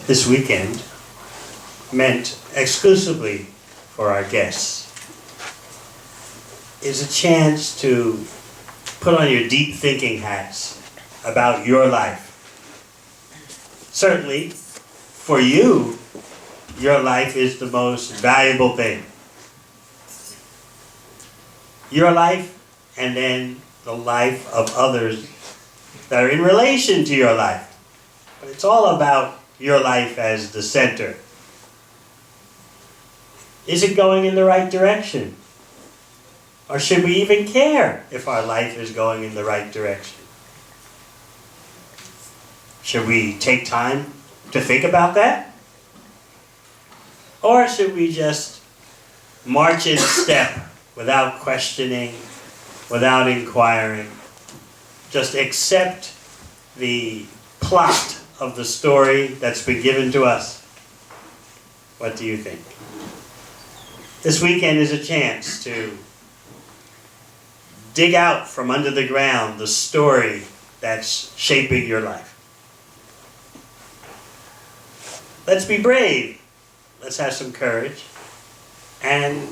this weekend meant exclusively for our guests is a chance to put on your deep thinking hats about your life. Certainly, for you, your life is the most valuable thing. Your life, and then the life of others that are in relation to your life. But it's all about your life as the center. Is it going in the right direction? Or should we even care if our life is going in the right direction? Should we take time to think about that? Or should we just march in step without questioning, without inquiring, just accept the plot of the story that's been given to us? What do you think? This weekend is a chance to dig out from under the ground the story that's shaping your life. Let's be brave. Let's have some courage and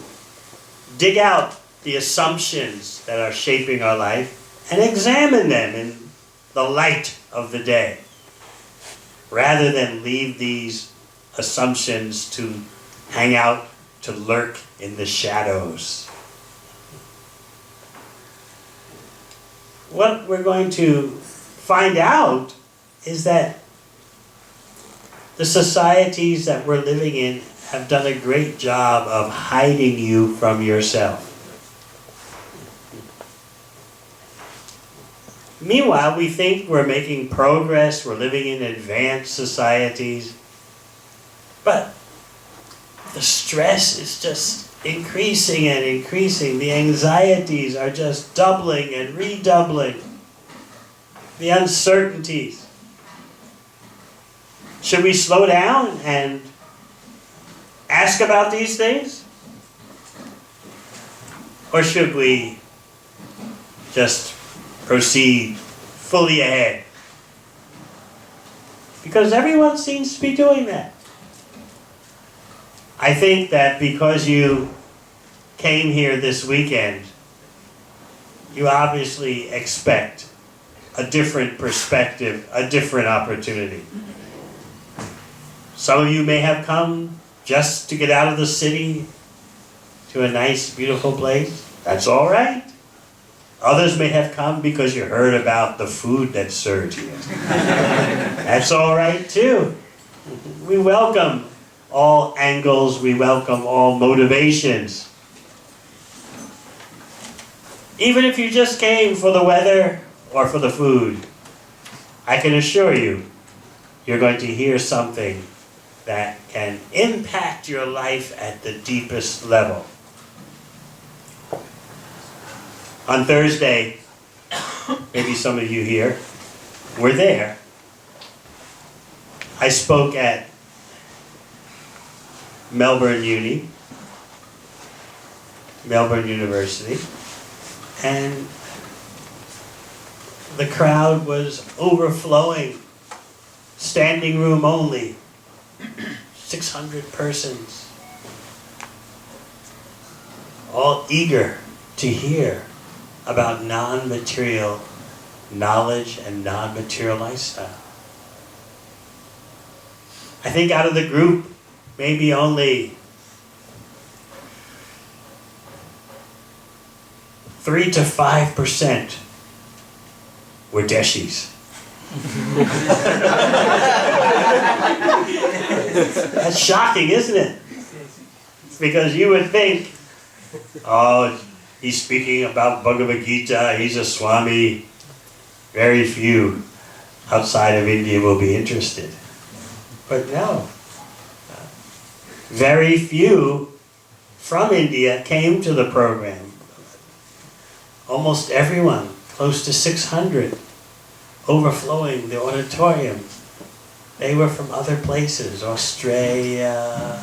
dig out the assumptions that are shaping our life and examine them in the light of the day, rather than leave these assumptions to hang out, to lurk in the shadows. What we're going to find out is that the societies that we're living in have done a great job of hiding you from yourself. Meanwhile, we think we're making progress, we're living in advanced societies, but the stress is just increasing and increasing. The anxieties are just doubling and redoubling. The uncertainties. Should we slow down and ask about these things? Or should we just proceed fully ahead? Because everyone seems to be doing that. I think that because you came here this weekend, you obviously expect a different perspective, a different opportunity. Some of you may have come just to get out of the city to a nice, beautiful place. That's all right. Others may have come because you heard about the food that's served here. That's all right too. We welcome all angles, we welcome all motivations. Even if you just came for the weather or for the food, I can assure you, you're going to hear something that can impact your life at the deepest level. On Thursday, maybe some of you here were there. I spoke at Melbourne University, and the crowd was overflowing, standing room only, 600 persons, all eager to hear about non-material knowledge and non-material lifestyle. I think out of the group, maybe only 3 to 5% were deshis. That's shocking, isn't it? Because you would think, oh, he's speaking about Bhagavad Gita, he's a Swami. Very few outside of India will be interested. But no. Very few from India came to the program. Almost everyone, close to 600, overflowing the auditorium. They were from other places, Australia,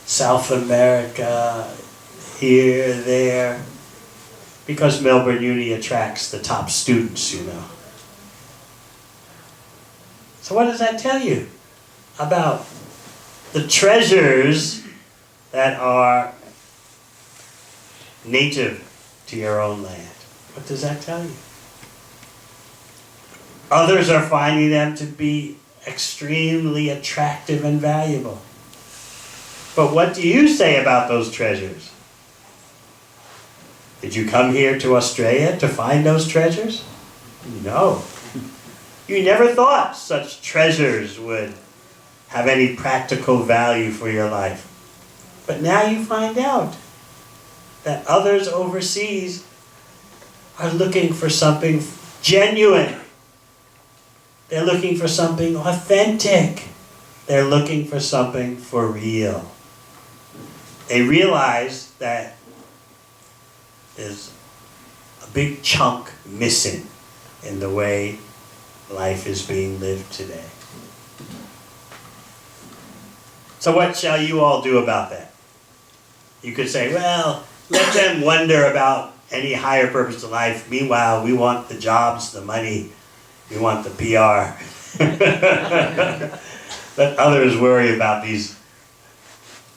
South America, here, there, because Melbourne Uni attracts the top students, you know. So what does that tell you? about the treasures that are native to your own land. What does that tell you? Others are finding them to be extremely attractive and valuable. But what do you say about those treasures? Did you come here to Australia to find those treasures? No. You never thought such treasures would have any practical value for your life. But now you find out that others overseas are looking for something genuine. They're looking for something authentic. They're looking for something for real. They realize that there's a big chunk missing in the way life is being lived today. So what shall you all do about that? You could say, well, let them wonder about any higher purpose to life. Meanwhile, we want the jobs, the money, we want the PR. Let others worry about these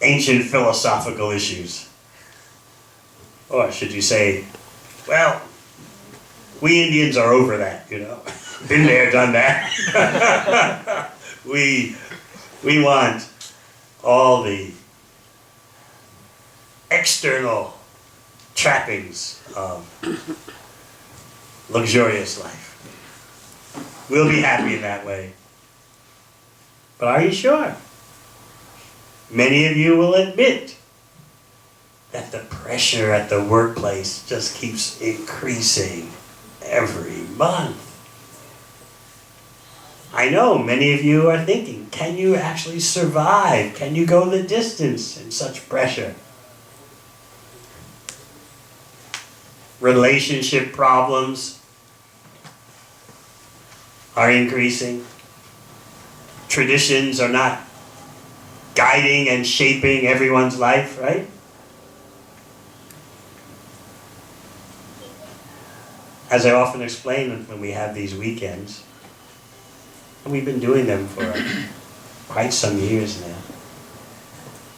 ancient philosophical issues. Or should you say, well, we Indians are over that, you know. Been there, done that. We want all the external trappings of luxurious life. We'll be happy in that way. But are you sure? Many of you will admit that the pressure at the workplace just keeps increasing every month. I know many of you are thinking, can you actually survive? Can you go the distance in such pressure? Relationship problems are increasing. Traditions are not guiding and shaping everyone's life, right? As I often explain when we have these weekends, and we've been doing them for quite some years now,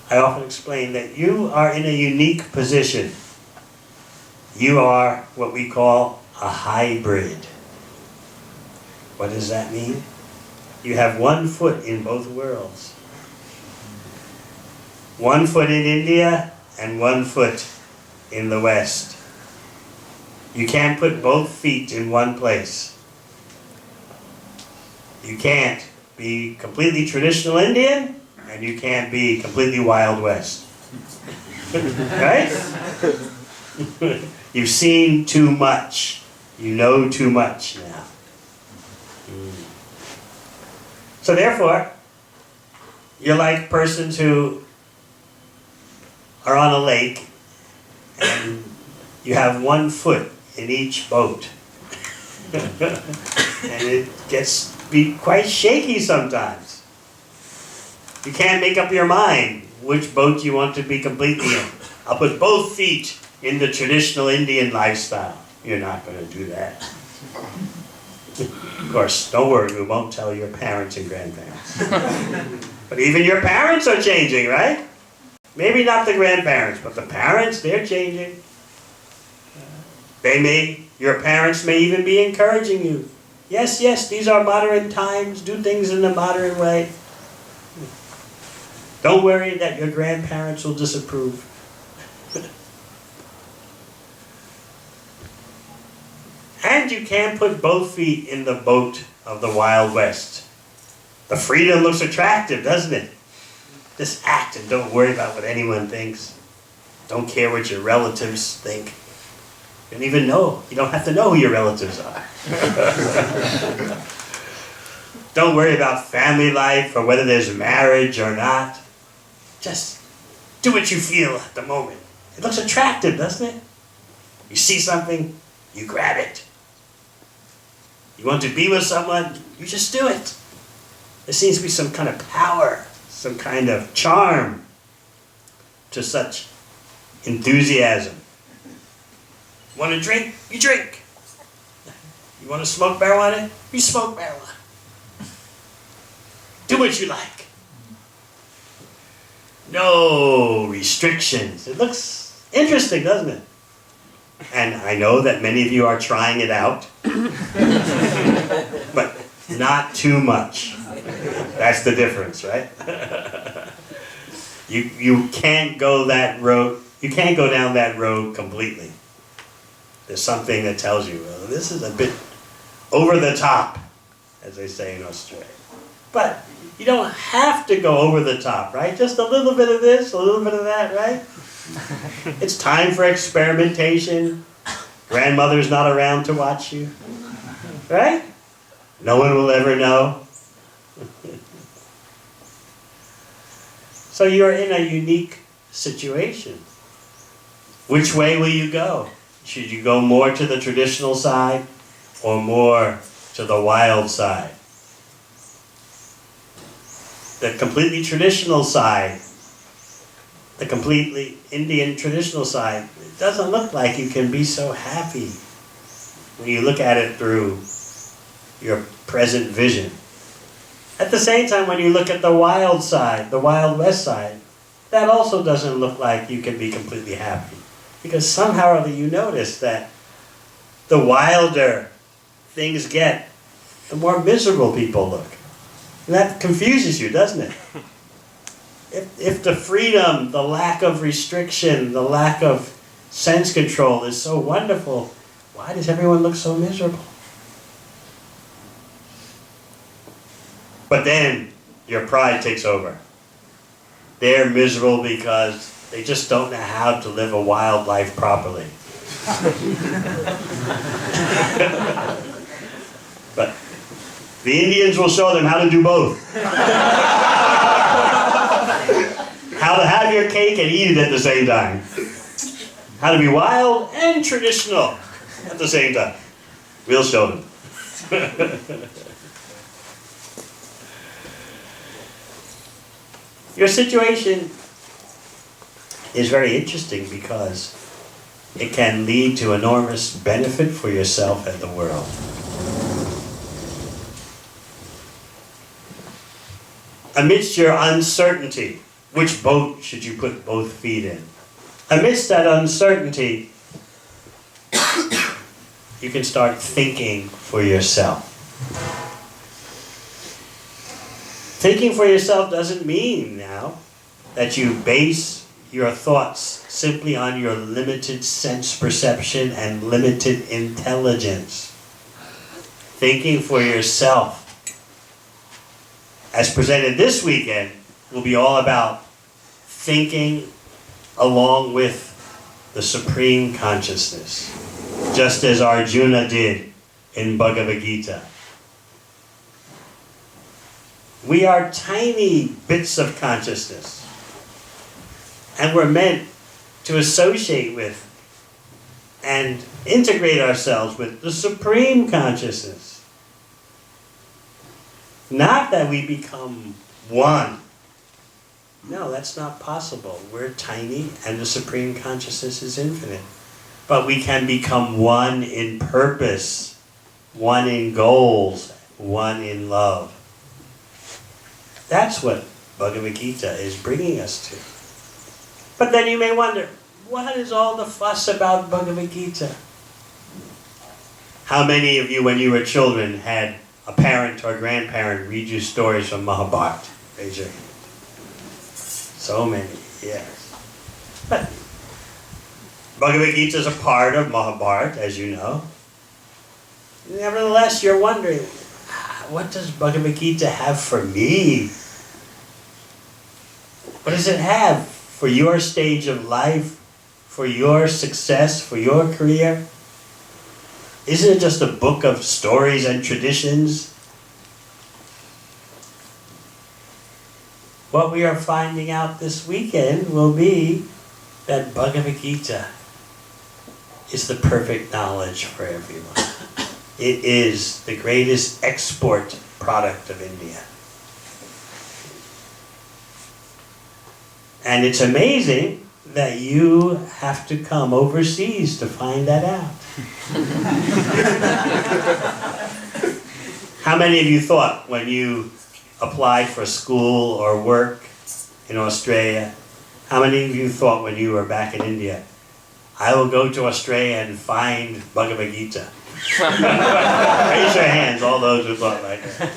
I often explain that you are in a unique position. You are what we call a hybrid. What does that mean? You have one foot in both worlds. One foot in India and one foot in the West. You can't put both feet in one place. You can't be completely traditional Indian and you can't be completely Wild West. Right? You've seen too much. You know too much now. So therefore, you're like persons who are on a lake and you have one foot in each boat. And it gets to be quite shaky sometimes. You can't make up your mind which boat you want to be completely in. I'll put both feet in the traditional Indian lifestyle. You're not going to do that. Of course, don't worry, we won't tell your parents and grandparents. But even your parents are changing, right? Maybe not the grandparents, but the parents, they're changing. Your parents may even be encouraging you. Yes, yes, these are modern times. Do things in a modern way. Don't worry that your grandparents will disapprove. And you can't put both feet in the boat of the Wild West. The freedom looks attractive, doesn't it? Just act and don't worry about what anyone thinks. Don't care what your relatives think. You don't even know. You don't have to know who your relatives are. Don't worry about family life or whether there's marriage or not. Just do what you feel at the moment. It looks attractive, doesn't it? You see something, you grab it. You want to be with someone, you just do it. There seems to be some kind of power, some kind of charm to such enthusiasm. Want to drink? You drink. You want to smoke marijuana? You smoke marijuana. Do what you like. no restrictions. It looks interesting, doesn't it? And I know that many of you are trying it out, but not too much. That's the difference, right? You can't go that road. You can't go down that road completely. There's something that tells you, well, this is a bit over the top, as they say in Australia. But you don't have to go over the top, right? Just a little bit of this, a little bit of that, right? It's time for experimentation. Grandmother's not around to watch you, right? No one will ever know. So you're in a unique situation. Which way will you go? Should you go more to the traditional side or more to the wild side? The completely traditional side, the completely Indian traditional side, it doesn't look like you can be so happy when you look at it through your present vision. At the same time, when you look at the wild side, the Wild West side, that also doesn't look like you can be completely happy. Because somehow or other you notice that the wilder things get, the more miserable people look. And that confuses you, doesn't it? If the freedom, the lack of restriction, the lack of sense control is so wonderful, why does everyone look so miserable? But then your pride takes over. They're miserable because they just don't know how to live a wild life properly. But the Indians will show them how to do both. How to have your cake and eat it at the same time. How to be wild and traditional at the same time. We'll show them. Your situation is very interesting because it can lead to enormous benefit for yourself and the world. Amidst your uncertainty, which boat should you put both feet in? Amidst that uncertainty, you can start thinking for yourself. Thinking for yourself doesn't mean now that you base your thoughts simply on your limited sense perception and limited intelligence. Thinking for yourself, as presented this weekend, will be all about thinking along with the Supreme Consciousness, just as Arjuna did in Bhagavad Gita. We are tiny bits of consciousness, and we're meant to associate with and integrate ourselves with the Supreme Consciousness. Not that we become one. No, that's not possible. We're tiny and the Supreme Consciousness is infinite. But we can become one in purpose, one in goals, one in love. That's what Bhagavad Gita is bringing us to. But then you may wonder, what is all the fuss about Bhagavad Gita? How many of you, when you were children, had a parent or grandparent read you stories from Mahabharata? Raise your hand. So many, yes. But Bhagavad Gita is a part of Mahabharata, as you know. Nevertheless, you're wondering, what does Bhagavad Gita have for me? What does it have for your stage of life, for your success, for your career? Isn't it just a book of stories and traditions? What we are finding out this weekend will be that Bhagavad Gita is the perfect knowledge for everyone. It is the greatest export product of India. And it's amazing that you have to come overseas to find that out. How many of you thought when you applied for school or work in Australia How many of you thought when you were back in India, I will go to Australia and find Bhagavad Gita? Raise your hands, all those who thought like that.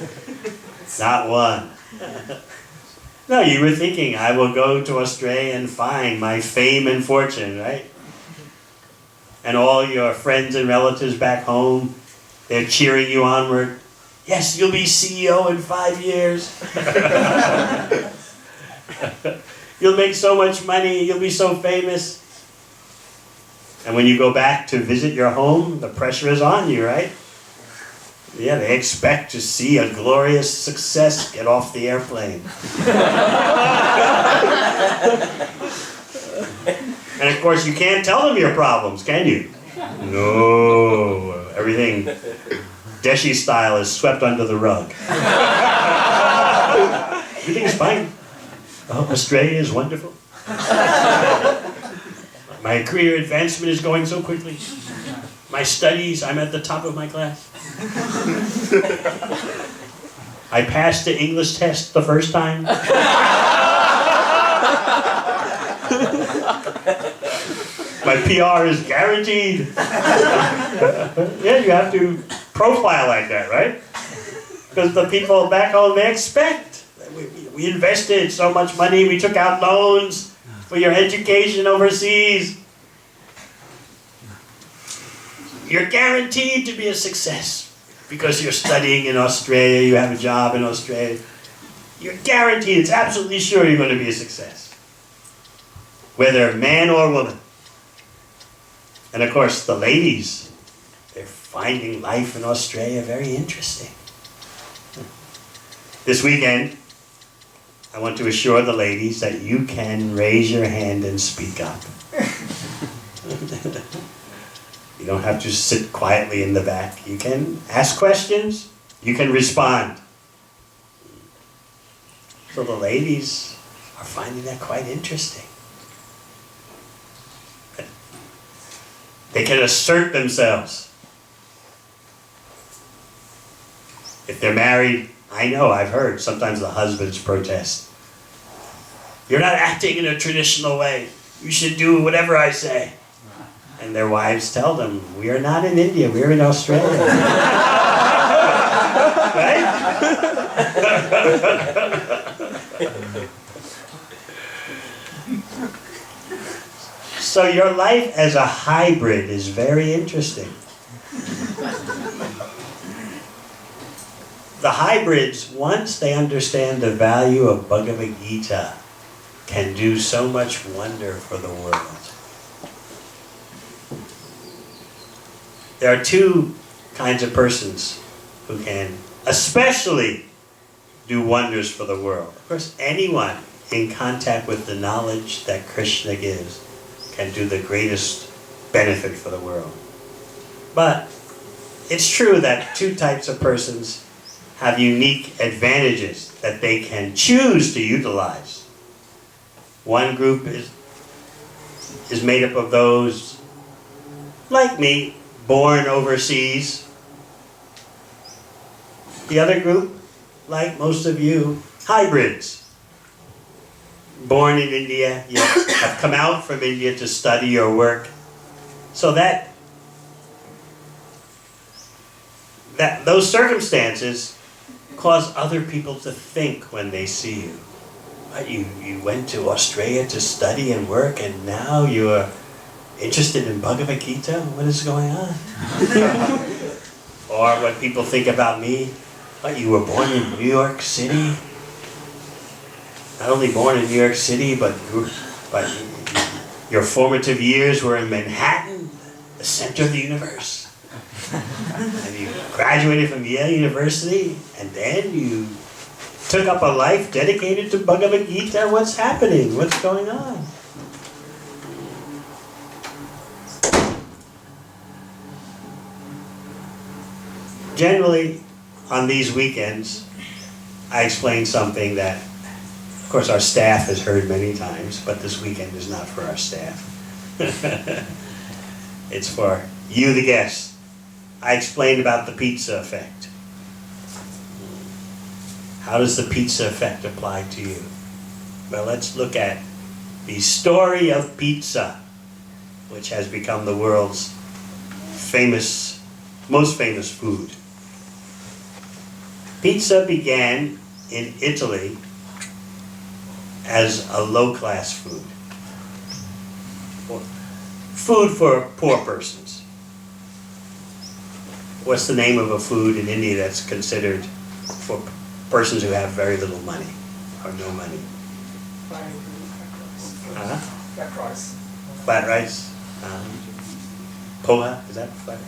Not one. No, you were thinking, I will go to Australia and find my fame and fortune, right? And all your friends and relatives back home, they're cheering you onward. Yes, you'll be CEO in 5 years. You'll make so much money, you'll be so famous. And when you go back to visit your home, the pressure is on you, right? Yeah, they expect to see a glorious success get off the airplane. And of course, you can't tell them your problems, can you? No, everything Deshi style is swept under the rug. Everything's fine. Oh, Australia is wonderful. My career advancement is going so quickly. My studies, I'm at the top of my class. I passed the English test the first time. My PR is guaranteed. Yeah, you have to profile like that, right? Because the people back home, they expect. We invested so much money, we took out loans for your education overseas. You're guaranteed to be a success because you're studying in Australia, you have a job in Australia. You're guaranteed, it's absolutely sure you're going to be a success. Whether man or woman. And of course, the ladies, they're finding life in Australia very interesting. This weekend, I want to assure the ladies that you can raise your hand and speak up. You don't have to sit quietly in the back. You can ask questions. You can respond. So the ladies are finding that quite interesting. They can assert themselves. If they're married, I know, I've heard, sometimes the husbands protest. You're not acting in a traditional way. You should do whatever I say. And their wives tell them, we are not in India, we're in Australia. Right? So your life as a hybrid is very interesting. The hybrids, once they understand the value of Bhagavad Gita, can do so much wonder for the world. There are two kinds of persons who can especially do wonders for the world. Of course, anyone in contact with the knowledge that Krishna gives can do the greatest benefit for the world. But it's true that two types of persons have unique advantages that they can choose to utilize. One group is made up of those, like me, born overseas. The other group, like most of you, hybrids. Born in India, yet have come out from India to study or work. So that those circumstances cause other people to think when they see you. What, you went to Australia to study and work and now you are interested in Bhagavad Gita? What is going on? Or what people think about me, what, you were born in New York City? Not only born in New York City, but your formative years were in Manhattan, the center of the universe. And you graduated from Yale University, and then you took up a life dedicated to Bhagavad Gita. What's happening? What's going on? Generally, on these weekends, I explain something that, of course, our staff has heard many times, but this weekend is not for our staff. It's for you, the guests. I explained about the pizza effect. How does the pizza effect apply to you? Well, let's look at the story of pizza, which has become the world's most famous food. Pizza began in Italy as a low-class food. Food for poor persons. What's the name of a food in India that's considered for persons who have very little money or no money? Huh? Flat rice. Flat rice? Poha? Is that flat?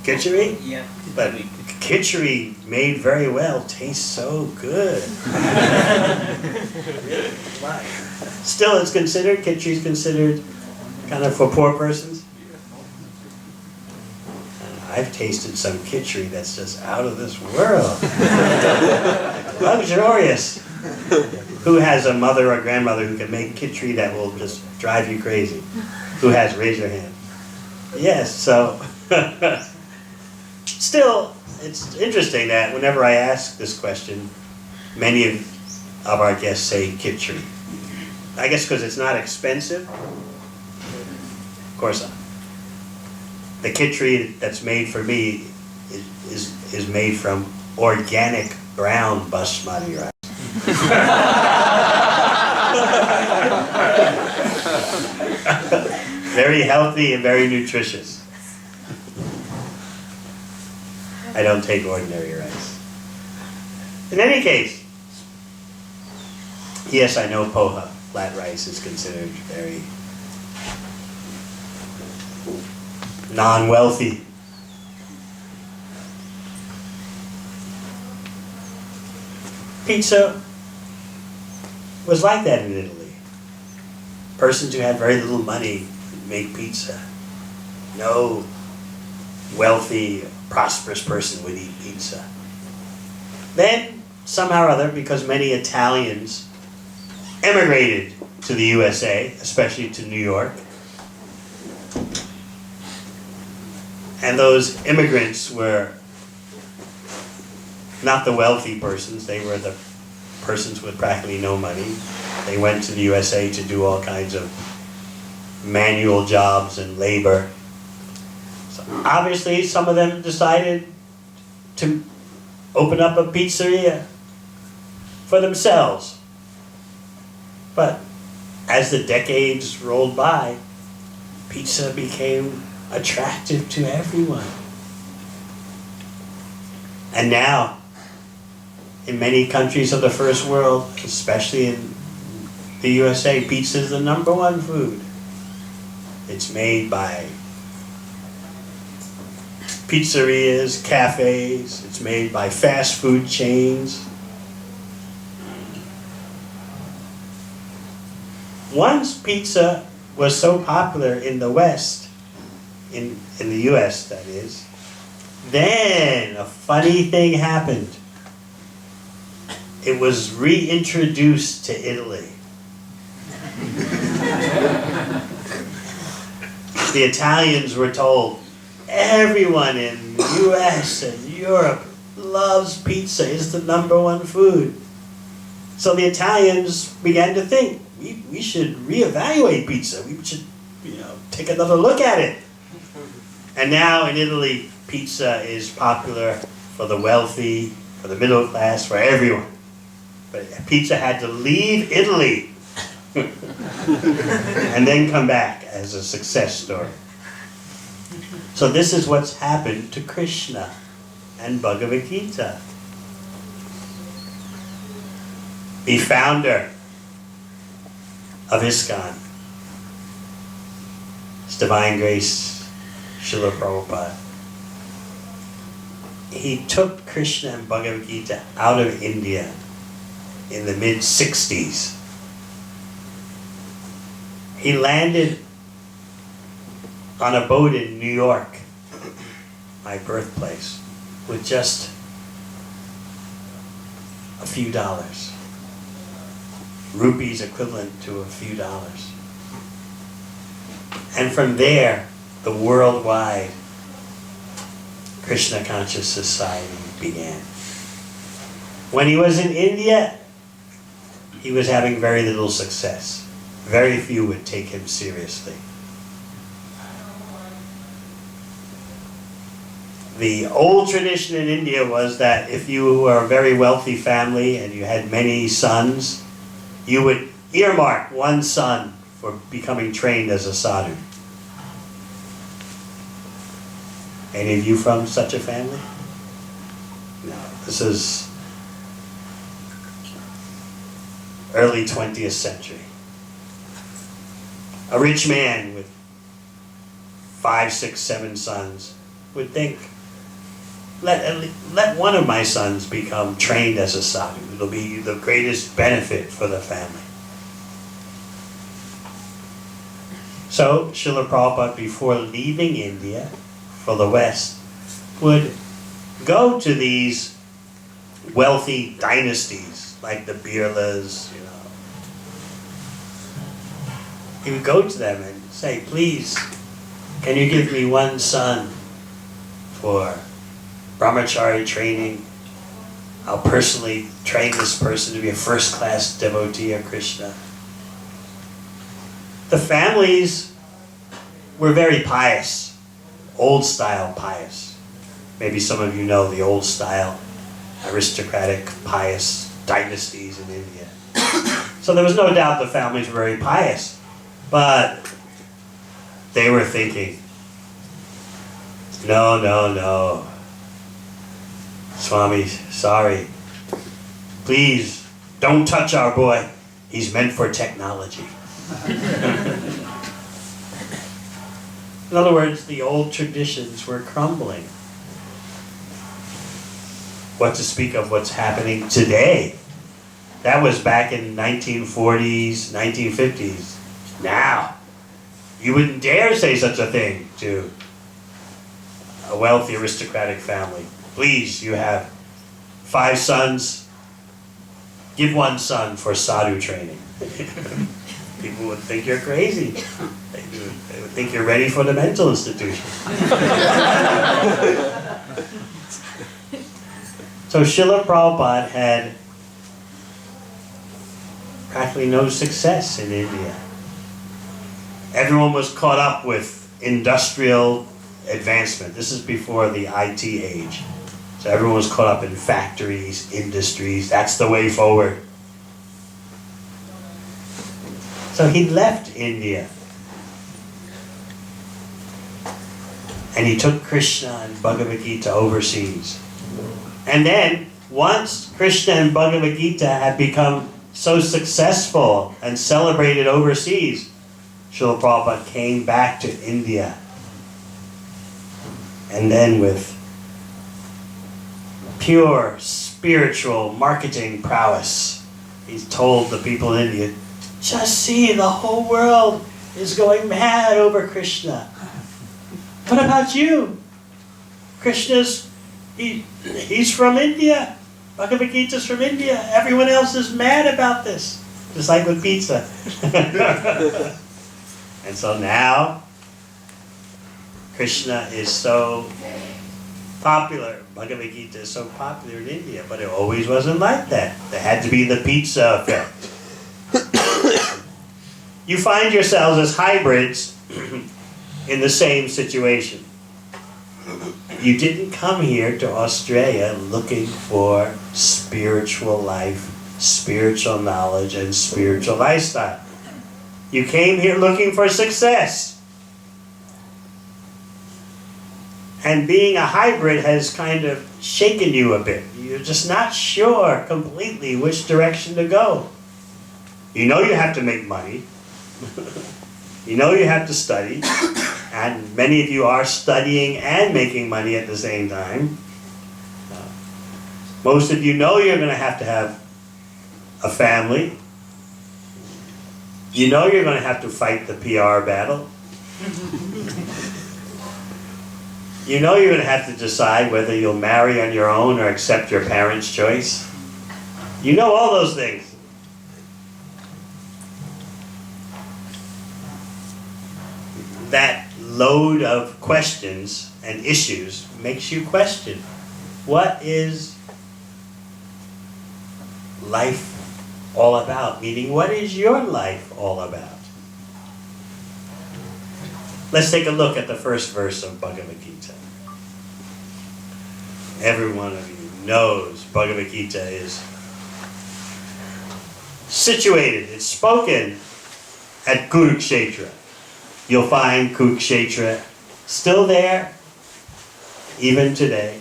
Khichdi? Yeah. But khichdi made very well tastes so good. Still, it's considered, khichdi is considered kind of for poor persons. I've tasted some khichdi that's just out of this world. Luxurious. Who has a mother or grandmother who can make khichdi that will just drive you crazy? Who has? Raise your hand. Yes, so still, it's interesting that whenever I ask this question, many of our guests say khichdi. I guess because it's not expensive. Of course, the khichdi that's made for me is made from organic brown basmati rice. Very healthy and very nutritious. I don't take ordinary rice. In any case, yes, I know poha, flat rice, is considered very non-wealthy. Pizza was like that in Italy. Persons who had very little money would make pizza. No wealthy, prosperous person would eat pizza. Then, somehow or other, because many Italians emigrated to the USA, especially to New York, and those immigrants were not the wealthy persons, they were the persons with practically no money. They went to the USA to do all kinds of manual jobs and labor. So obviously, some of them decided to open up a pizzeria for themselves. But as the decades rolled by, pizza became attractive to everyone. And now, in many countries of the first world, especially in the USA, pizza is the #1 food. It's made by pizzerias, cafes, it's made by fast food chains. Once pizza was so popular in the West, in the US that is, then a funny thing happened. It was reintroduced to Italy. The Italians were told, everyone in the US and Europe loves pizza, it's the #1 food. So the Italians began to think, we should reevaluate pizza. We should, take another look at it. And now in Italy, pizza is popular for the wealthy, for the middle class, for everyone. But pizza had to leave Italy and then come back as a success story. So this is what's happened to Krishna and Bhagavad Gita. The founder of ISKCON, His Divine Grace, Srila Prabhupada, he took Krishna and Bhagavad Gita out of India in the mid-60s. He landed on a boat in New York, my birthplace, with just a few dollars. Rupees equivalent to a few dollars. And from there, the worldwide Krishna Conscious Society began. When he was in India, he was having very little success. very few would take him seriously. The old tradition in India was that if you were a very wealthy family and you had many sons, you would earmark one son for becoming trained as a sadhu. Any of you from such a family? No. This is early 20th century. A rich man with 5, 6, 7 sons would think, let one of my sons become trained as a sadhu. It'll be the greatest benefit for the family. So, Srila Prabhupada, before leaving India for the West, would go to these wealthy dynasties, like the Birlas, you know. He would go to them and say, please, can you give me one son for brahmacharya training? I'll personally train this person to be a first-class devotee of Krishna. The families were very pious, old-style pious. Maybe some of you know the old-style aristocratic pious dynasties in India. So there was no doubt the families were very pious, but they were thinking, no, no, no. Swami, sorry. Please, don't touch our boy. He's meant for technology. In other words, the old traditions were crumbling. What to speak of what's happening today? That was back in 1940s, 1950s. Now, you wouldn't dare say such a thing to a wealthy aristocratic family. Please, you have 5 sons. Give one son for sadhu training. People would think you're crazy. They would think you're ready for the mental institution. So Srila Prabhupada had practically no success in India. Everyone was caught up with industrial advancement. This is before the IT age. So everyone was caught up in factories, industries. That's the way forward. So he left India. And he took Krishna and Bhagavad Gita overseas. And then, once Krishna and Bhagavad Gita had become so successful and celebrated overseas, Srila Prabhupada came back to India. And then with pure spiritual marketing prowess, he told the people in India, just see, the whole world is going mad over Krishna. What about you? Krishna's, he's from India. Bhagavad Gita's from India. Everyone else is mad about this. Just like with pizza. And so now, Krishna is so popular. Bhagavad Gita is so popular in India, but it always wasn't like that. There had to be the pizza effect. You find yourselves as hybrids in the same situation. You didn't come here to Australia looking for spiritual life, spiritual knowledge, and spiritual lifestyle. You came here looking for success. And being a hybrid has kind of shaken you a bit. You're just not sure completely which direction to go. You know you have to make money. You know you have to study. And many of you are studying and making money at the same time. Most of you know you're going to have a family. You know you're going to have to fight the PR battle. You know you're going to have to decide whether you'll marry on your own or accept your parents' choice. You know all those things. That load of questions and issues makes you question, what is life all about? Meaning, what is your life all about? Let's take a look at the first verse of Bhagavad Gita. Every one of you knows Bhagavad Gita is situated, it's spoken at Kurukshetra. You'll find Kurukshetra still there, even today.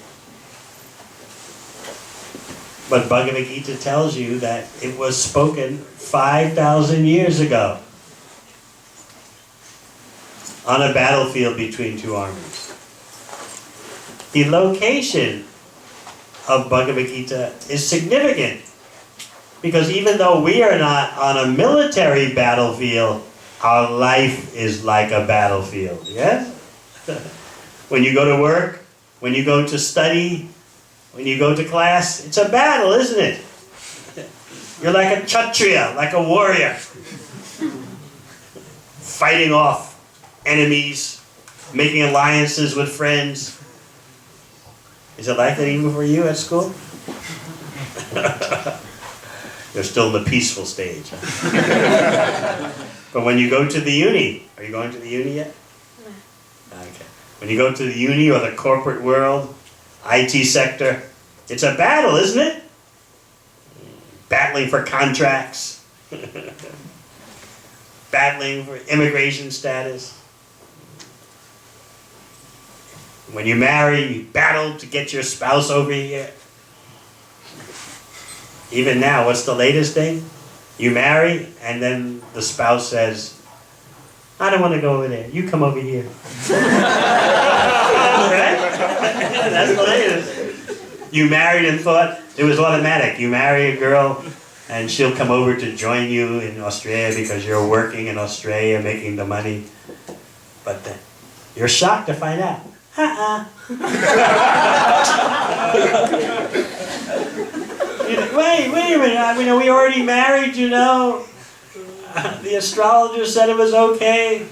But Bhagavad Gita tells you that it was spoken 5,000 years ago on a battlefield between two armies. The location of Bhagavad Gita is significant because even though we are not on a military battlefield, our life is like a battlefield, yes? When you go to work, when you go to study, when you go to class, it's a battle, isn't it? You're like a Kshatriya, like a warrior, fighting off enemies, making alliances with friends. Is it like that even for you at school? You're still in the peaceful stage. But when you go to the uni, are you going to the uni yet? Okay. When you go to the uni or the corporate world, IT sector, it's a battle, isn't it? Battling for contracts. Battling for immigration status. When you marry, you battle to get your spouse over here. Even now, what's the latest thing? You marry, and then the spouse says, I don't want to go over there. You come over here. Right? That's the latest. You married and thought it was automatic. You marry a girl, and she'll come over to join you in Australia because you're working in Australia, making the money. But then you're shocked to find out. Wait a minute. We already married, you know. The astrologer said it was okay.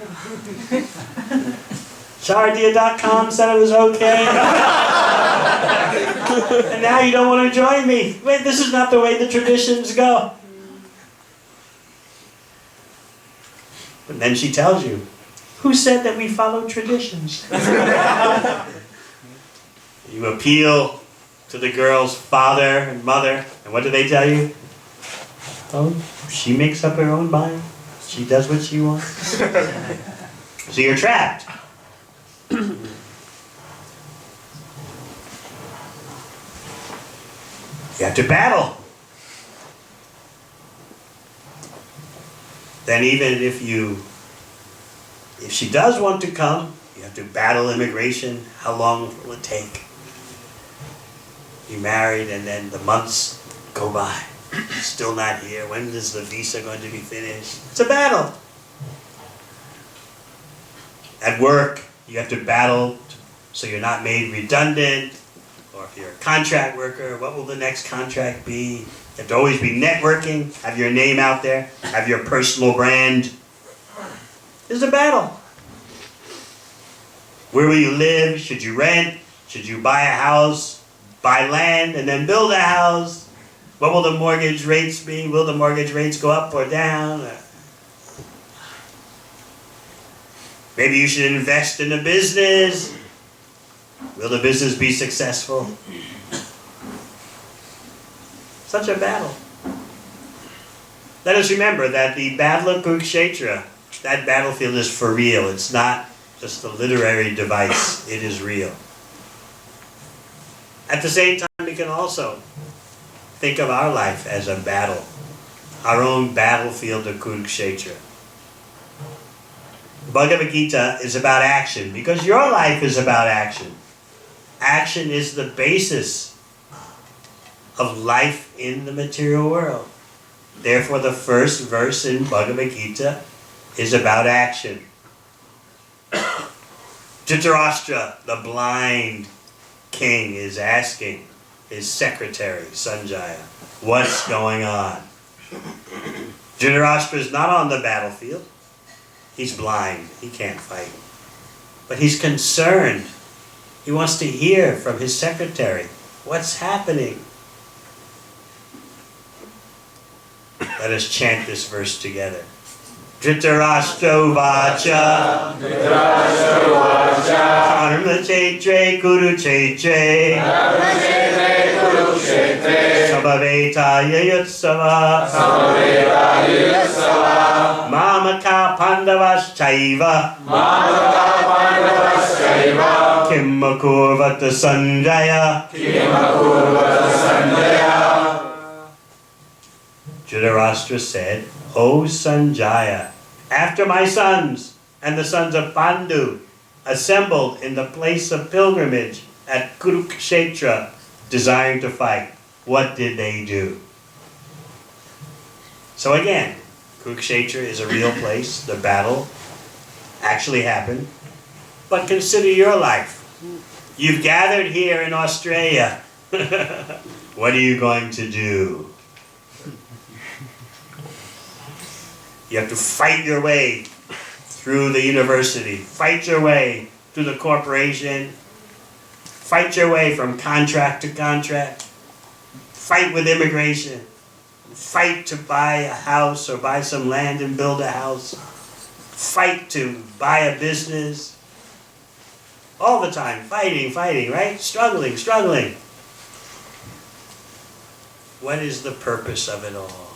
Shardia.com said it was okay. And now you don't want to join me. Wait, this is not the way the traditions go. But then she tells you, who said that we follow traditions? You appeal to the girl's father and mother, and what do they tell you? Oh, she makes up her own mind. She does what she wants. So you're trapped. You have to battle. Then even if she does want to come, you have to battle immigration. How long will it take? You married and then the months go by. Still not here. When is the visa going to be finished? It's a battle. At work, you have to battle so you're not made redundant. Or if you're a contract worker, what will the next contract be? You have to always be networking, have your name out there, have your personal brand. It's a battle. Where will you live? Should you rent? Should you buy a house? Buy land and then build a house? What will the mortgage rates be? Will the mortgage rates go up or down? Maybe you should invest in a business. Will the business be successful? Such a battle. Let us remember that the Battle of Kurukshetra, that battlefield is for real. It's not just a literary device. It is real. At the same time, we can also think of our life as a battle. Our own battlefield of Kurukshetra. Bhagavad Gita is about action because your life is about action. Action is the basis of life in the material world. Therefore, the first verse in Bhagavad Gita is about action. Dhritarashtra, the blind king, is asking his secretary, Sanjaya, what's going on? Dhritarashtra is not on the battlefield. He's blind. He can't fight. But he's concerned. He wants to hear from his secretary, what's happening? Let us chant this verse together. Dhritarashtra Vacha Karma Chetre Kurukshetre Sabhavetaya Yutsava Mamaka Pandavaschaiva Kimma Kurvata Sanjaya Dhritarashtra said, O Sanjaya, after my sons and the sons of Pandu assembled in the place of pilgrimage at Kurukshetra, desiring to fight, what did they do? So again, Kurukshetra is a real place. The battle actually happened. But consider your life. You've gathered here in Australia. What are you going to do? You have to fight your way through the university, fight your way through the corporation, fight your way from contract to contract, fight with immigration, fight to buy a house or buy some land and build a house, fight to buy a business. All the time, fighting, right? Struggling. What is the purpose of it all?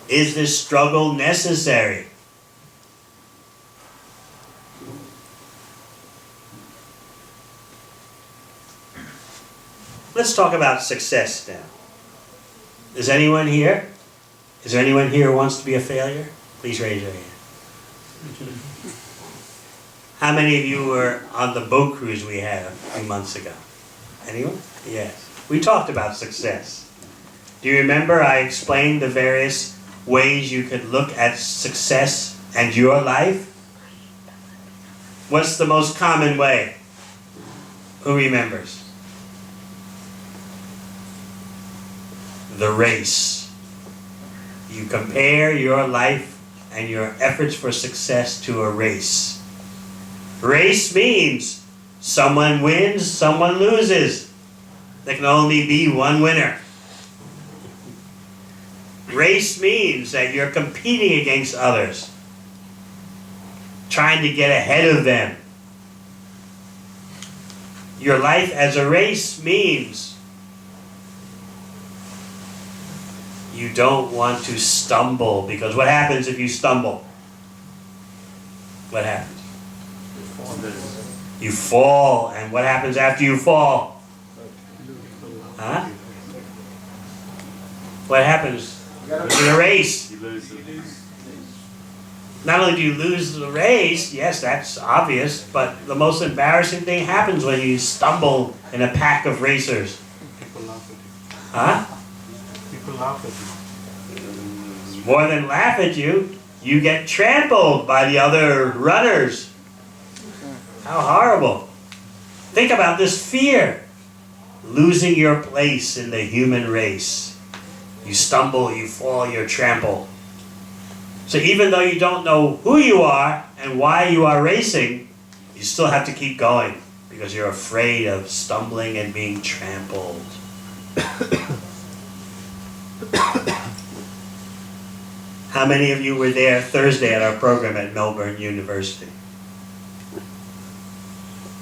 Is this struggle necessary? Let's talk about success now. Is anyone here? Is there anyone here who wants to be a failure? Please raise your hand. How many of you were on the boat cruise we had a few months ago? Anyone? Yes. We talked about success. Do you remember I explained the various ways you could look at success and your life? What's the most common way? Who remembers? The race. You compare your life and your efforts for success to a race. Race means someone wins, someone loses. There can only be one winner. Race means that you're competing against others, trying to get ahead of them. Your life as a race means you don't want to stumble, because what happens if you stumble? What happens? You fall, and what happens after you fall? Huh? What happens in a race? Not only do you lose the race, yes, that's obvious, but the most embarrassing thing happens when you stumble in a pack of racers. People laugh at you. Huh? People laugh at you. More than laugh at you, you get trampled by the other runners. How horrible. Think about this fear. Losing your place in the human race. You stumble, you fall, you're trampled. So even though you don't know who you are and why you are racing, you still have to keep going because you're afraid of stumbling and being trampled. How many of you were there Thursday at our program at Melbourne University?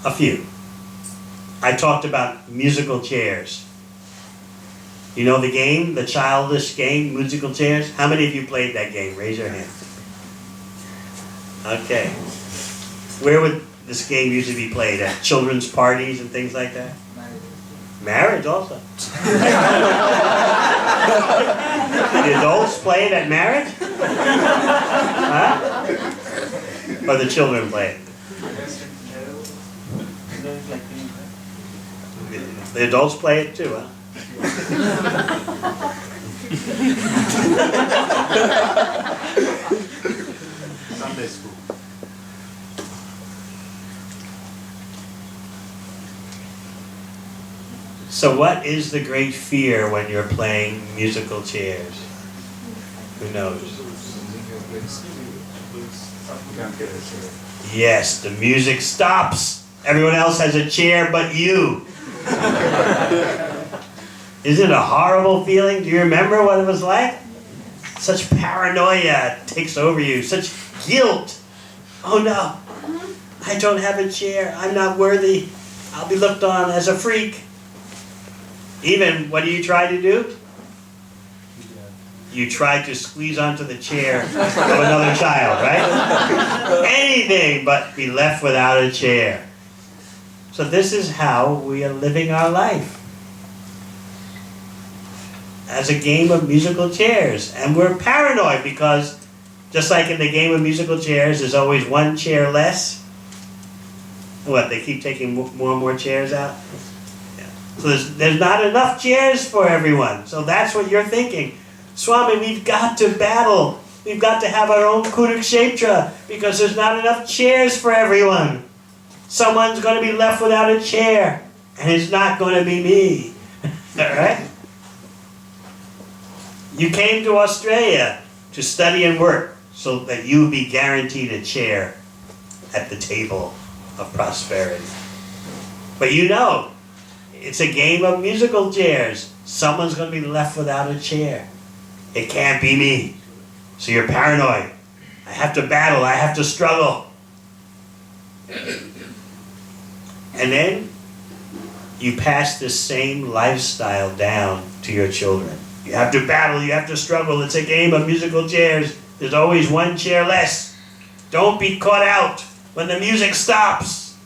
A few. I talked about musical chairs. You know the game, the childish game, musical chairs? How many of you played that game? Raise your hand. Okay. Where would this game usually be played? At children's parties and things like that? Marriage also. The adults play it at marriage? Huh? Or the children play it? The adults play it too, huh? Sunday school. So what is the great fear when you're playing musical chairs? Who knows? Yes, the music stops. Everyone else has a chair but you. Isn't it a horrible feeling? Do you remember what it was like? Such paranoia takes over you, such guilt. Oh no, I don't have a chair, I'm not worthy, I'll be looked on as a freak. Even, what do you try to do? You try to squeeze onto the chair of another child, right? Anything but be left without a chair. So this is how we are living our life. As a game of musical chairs. And we're paranoid because just like in the game of musical chairs, there's always one chair less. What, they keep taking more and more chairs out? Yeah. So there's not enough chairs for everyone. So that's what you're thinking. Swami, we've got to battle. We've got to have our own Kurukshetra because there's not enough chairs for everyone. Someone's going to be left without a chair, and it's not going to be me. Alright? You came to Australia to study and work so that you be guaranteed a chair at the table of prosperity. But you know, it's a game of musical chairs. Someone's going to be left without a chair. It can't be me. So you're paranoid. I have to battle. I have to struggle. And then you pass this same lifestyle down to your children. You have to battle. You have to struggle. It's a game of musical chairs. There's always one chair less. Don't be caught out when the music stops.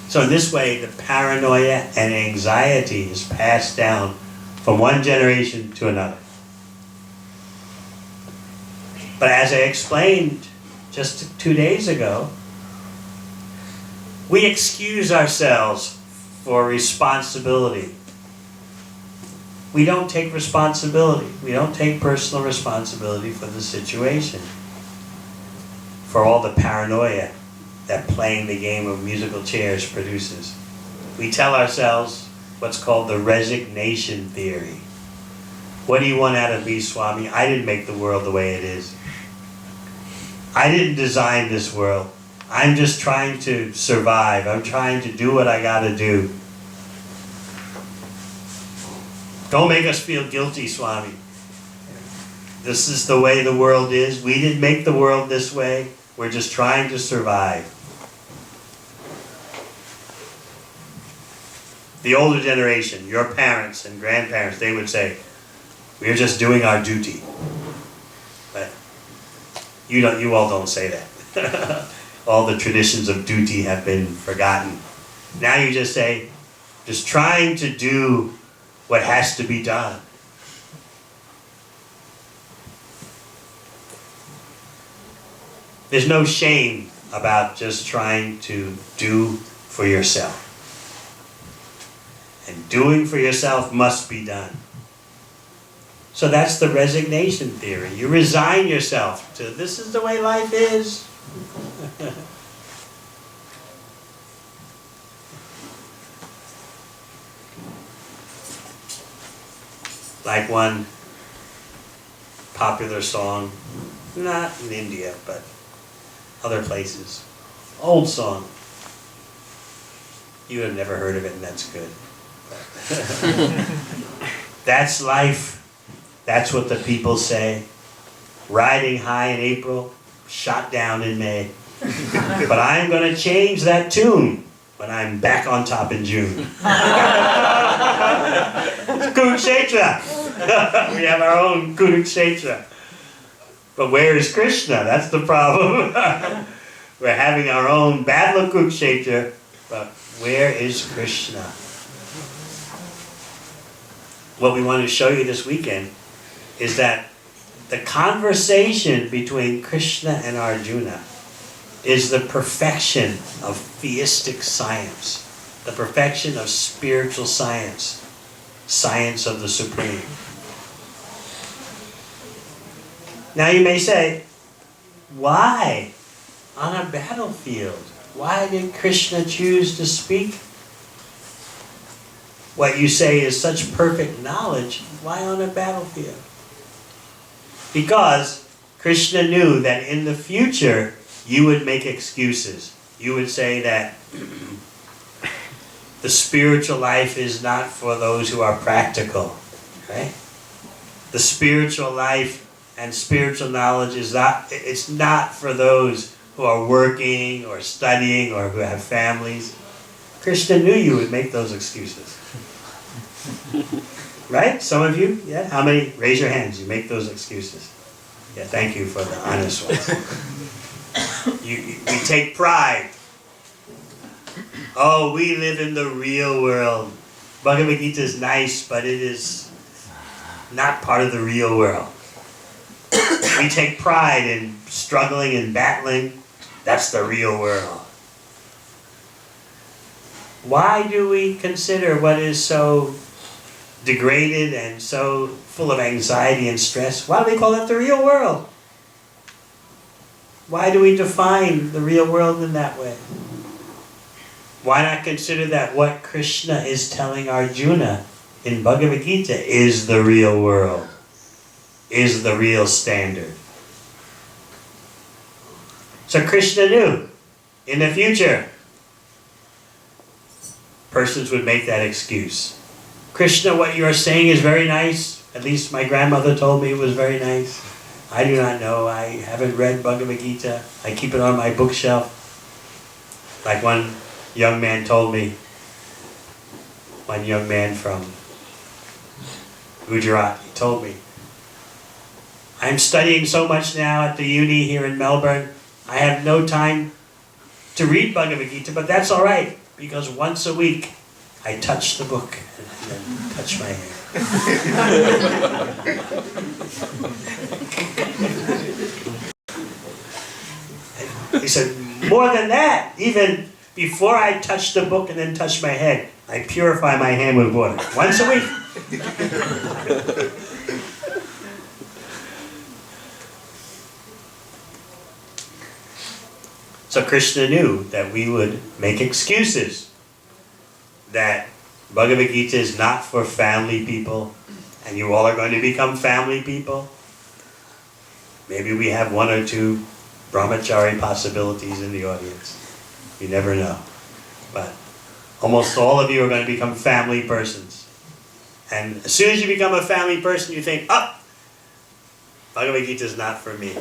So in this way, the paranoia and anxiety is passed down from one generation to another. But as I explained just 2 days ago, we excuse ourselves for responsibility. We don't take responsibility. We don't take personal responsibility for the situation, for all the paranoia that playing the game of musical chairs produces. We tell ourselves what's called the Resignation Theory. What do you want out of me, Swami? I didn't make the world the way it is. I didn't design this world. I'm just trying to survive. I'm trying to do what I gotta do. Don't make us feel guilty, Swami. This is the way the world is. We didn't make the world this way. We're just trying to survive. The older generation, your parents and grandparents, they would say, we're just doing our duty. But you all don't say that. All the traditions of duty have been forgotten. Now you just say, just trying to do what has to be done. There's no shame about just trying to do for yourself. And doing for yourself must be done. So that's the resignation theory. You resign yourself to, this is the way life is. Like one popular song, not in India, but other places. Old song. You have never heard of it, and that's good. That's life. That's what the people say. Riding high in April, shot down in May. But I'm going to change that tune when I'm back on top in June. Kurukshetra. We have our own Kurukshetra. But where is Krishna? That's the problem. We're having our own battle of Kurukshetra, but where is Krishna? What we want to show you this weekend is that the conversation between Krishna and Arjuna is the perfection of theistic science, the perfection of spiritual science, science of the Supreme. Now you may say, why on a battlefield? Why did Krishna choose to speak? What you say is such perfect knowledge, why on a battlefield? Because Krishna knew that in the future you would make excuses. You would say that the spiritual life is not for those who are practical. right? The spiritual life and spiritual knowledge is not, it's not for those who are working or studying or who have families. Krishna knew you would make those excuses. Right? Some of you? Yeah? How many? Raise your hands. You make those excuses. Yeah, thank you for the honest ones. We take pride. Oh, we live in the real world. Bhagavad Gita is nice, but it is not part of the real world. We take pride in struggling and battling. That's the real world. Why do we consider what is so degraded and so full of anxiety and stress? Why do we call it the real world? Why do we define the real world in that way? Why not consider that what Krishna is telling Arjuna in Bhagavad Gita is the real world, is the real standard? So Krishna knew in the future persons would make that excuse. Krishna, what you are saying is very nice. At least my grandmother told me it was very nice. I do not know. I haven't read Bhagavad Gita. I keep it on my bookshelf. Like one young man told me, one young man from Gujarat, he told me, I'm studying so much now at the uni here in Melbourne, I have no time to read Bhagavad Gita, but that's all right, because once a week I touch the book and then touch my hair. He said, more than that, even before I touch the book and then touch my head, I purify my hand with water. Once a week. So Krishna knew that we would make excuses. That Bhagavad Gita is not for family people, and you all are going to become family people. Maybe we have one or two brahmachari possibilities in the audience. You never know. But almost all of you are going to become family persons. And as soon as you become a family person, you think, oh, Bhagavad Gita is not for me.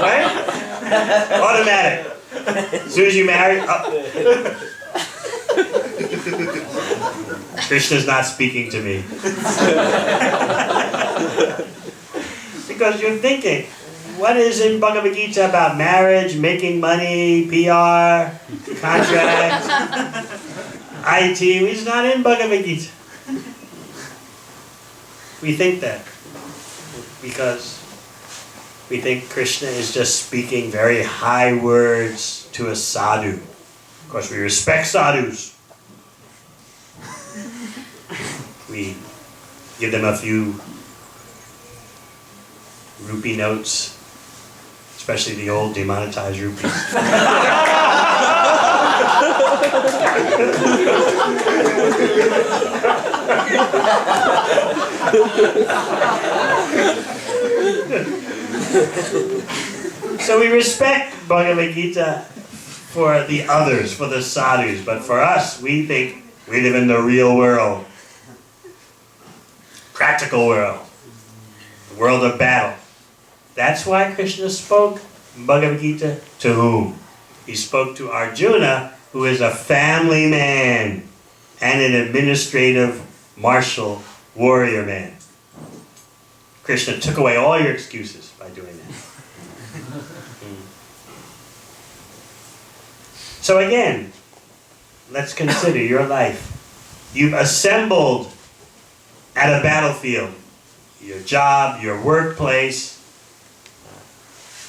Right? Automatic. As soon as you marry, oh. Krishna's not speaking to me. Because you're thinking, what is in Bhagavad Gita about marriage, making money, PR, contracts, IT? It's not in Bhagavad Gita. We think that because we think Krishna is just speaking very high words to a sadhu. Of course, we respect sadhus. We give them a few rupee notes, especially the old demonetized rupees. So we respect Bhagavad Gita for the others, for the sadhus, but for us, we think we live in the real world, practical world, the world of battle. That's why Krishna spoke Bhagavad Gita to whom? He spoke to Arjuna, who is a family man and an administrative, martial, warrior man. Krishna took away all your excuses by doing that. So again, let's consider your life. You've assembled at a battlefield. Your job, your workplace.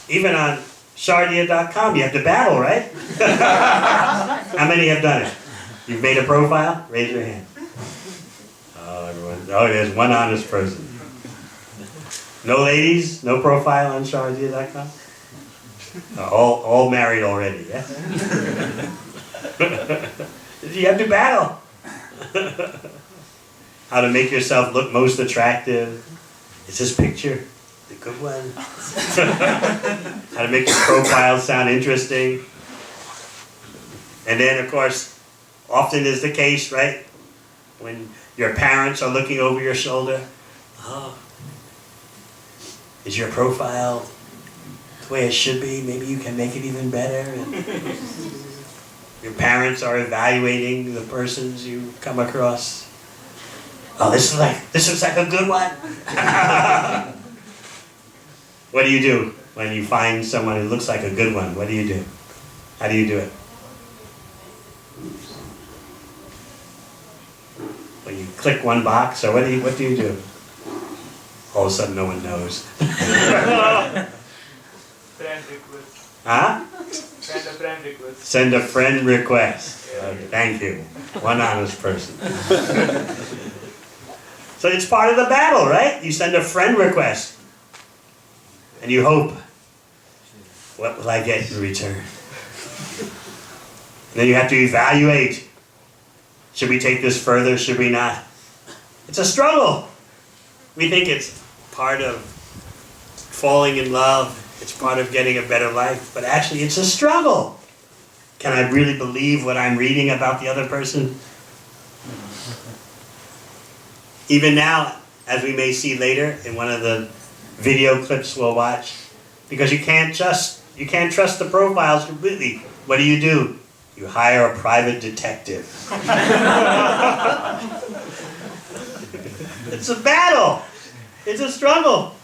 Even on Shardiya.com, you have to battle, right? How many have done it? You've made a profile? Raise your hand. Oh, everyone. Oh, there's one honest person. No ladies? No profile on Shardiya.com? All married already, yeah? You have to battle. How to make yourself look most attractive. Is this picture the good one? How to make your profile sound interesting. And then, of course, often is the case, right? When Your parents are looking over your shoulder. Oh, is your profile the way it should be? Maybe you can make it even better. And your parents are evaluating the persons you come across. Oh, this looks like a good one. What do you do when you find someone who looks like a good one? What do you do? How do you do it? When you click one box, or what do you do? All of a sudden, no one knows. Friend request. Huh? Send a friend request. Send a friend request. Okay, thank you. One honest person. So it's part of the battle, right? You send a friend request. And you hope, what will I get in return? And then you have to evaluate. Should we take this further? Should we not? It's a struggle. We think it's part of falling in love. It's part of getting a better life. But actually, it's a struggle. Can I really believe what I'm reading about the other person? Even now, as we may see later in one of the video clips we'll watch, because you can't trust the profiles completely. What do? You hire a private detective. It's a battle. It's a struggle.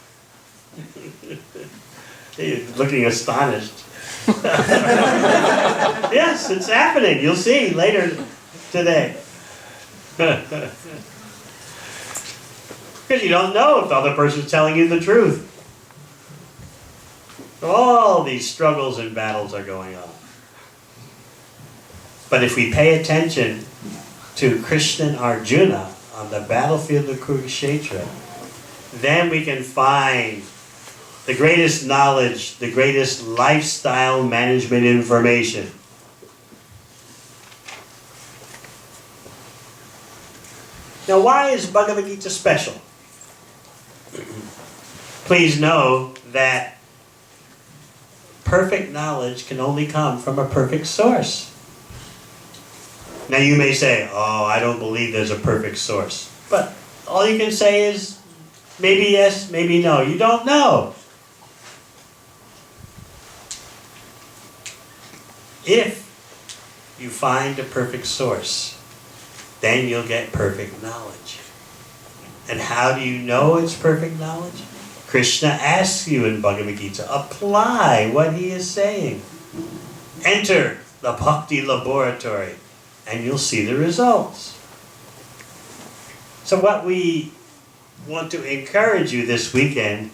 You're looking astonished. Yes, it's happening. You'll see later today. Because you don't know if the other person's telling you the truth. All these struggles and battles are going on. But if we pay attention to Krishna and Arjuna on the battlefield of Kurukshetra, then we can find the greatest knowledge, the greatest lifestyle management information. Now, why is Bhagavad Gita special? Please know that perfect knowledge can only come from a perfect source. Now you may say, oh, I don't believe there's a perfect source. But all you can say is, maybe yes, maybe no. You don't know. If you find a perfect source, then you'll get perfect knowledge. And how do you know it's perfect knowledge? Krishna asks you in Bhagavad Gita, apply what he is saying. Enter the bhakti laboratory, and you'll see the results. So what we want to encourage you this weekend